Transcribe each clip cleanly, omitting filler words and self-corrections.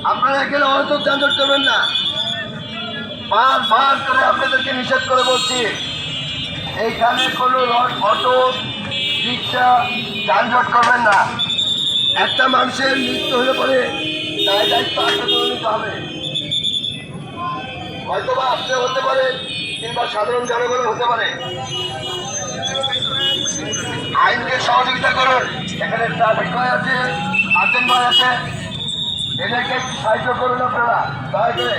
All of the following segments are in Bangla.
আপনারা এখানে হয়তো যানজট করবেন না, বার করে আপনাদেরকে নিষেধ করে বলছি, এইখানে কোনো অটো রিক্সা যানজট করবেন না। একটা মানুষের মৃত্যু হলে পরে দায় দায়িত্ব আপনাদের নিতে হবে। হয়তো বা আপনি হতে পারে কিংবা সাধারণ জনগণ হতে পারে। আইনকে সহযোগিতা করুন। এখানে ট্রাফিক ভাই আছে, আর্জেন্ট ভাই আছে, এদেরকে সাহায্য করুন আপনারা দয়া করে।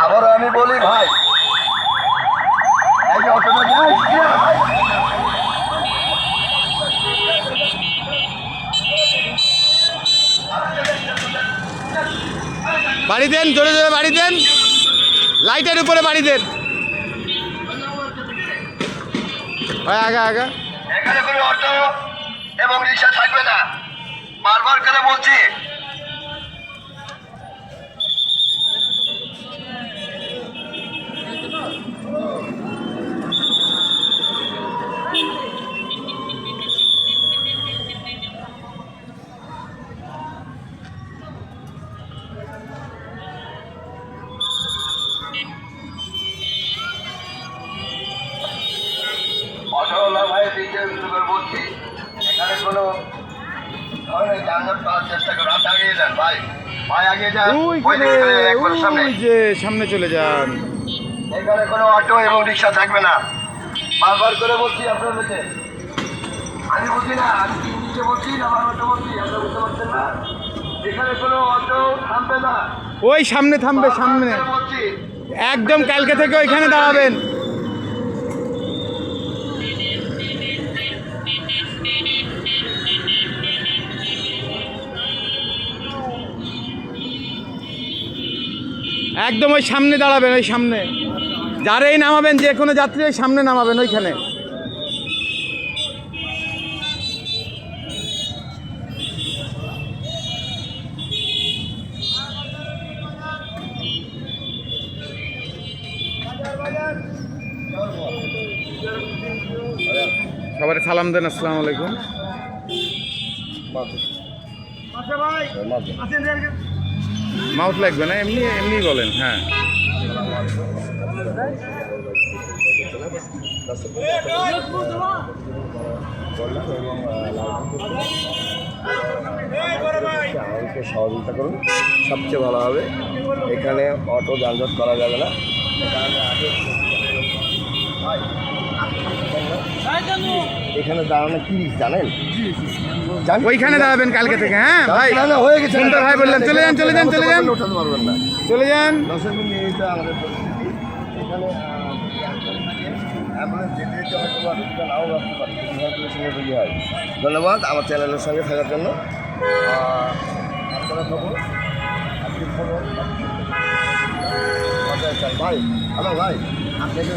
আবারও আমি বলি ভাই, এই যে অটোটা যায় ভাই, বাড়ি দেন, জোরে জোরে বাড়ি দেন, লাইটের উপরে বাড়ি দেন। আগা আগা এখানে কোনো অটো এবং রিক্সা থাকবে না, বারবার করে বলছি। অটোওয়ালা ভাই বলছি, এখানে কোনো ধরনের যানজট করার চেষ্টা করো। আপনি আগিয়ে যান ভাই, ভাই আগিয়ে যান, একবার সামনে সামনে চলে যান। এখানে কোনো অটো এবং রিক্সা থাকবে না, বারবার করে বলছি আপনাদেরকে। আমি বুঝি না, আমি কি নিচে বলছি না বারবার বলছি, আপনারা বুঝতে পারছেন না? এখানে কোনো অটো থামবে না, ওই সামনে থামবে, সামনে বলছি। একদম কালকে থেকে ওইখানে দাঁড়াবেন। একদম ওই সামনে দাঁড়াবেন, ওই সামনে যারাই নামাবেন, যে কোনো যাত্রী ওই সামনে নামাবেন ওইখানে। সবাই সালাম দেন, আসসালামু আলাইকুম। মাউথ লাগবে না, এমনি এমনি বলেন। হ্যাঁ, আমাকে সহযোগিতা করুন, সবচেয়ে ভালো হবে। এখানে অটো যানজট করা যাবে না। এখানে দাঁড়ানো কি জানেন, ওইখানে দাঁড়াবেন কালকে থেকে। হ্যাঁ ভাই, হয়ে গেছে, সুন্দর ভাই বললেন, চলে যান চলে যান চলে যান ওঠাতে পারবেন না, চলে যান। এইটা আমাদের পরিস্থিতি। এখানে অ্যাম্বুলেন্স যেতে যেতে হয়তো বা রিক্সা নাও আসতে পারে, সঙ্গে তৈরি হয়। ধন্যবাদ আমার চ্যানেলের সঙ্গে থাকার জন্য। আপনারা খবর আপনি খবর ভাই, হ্যালো ভাই, আপনাকে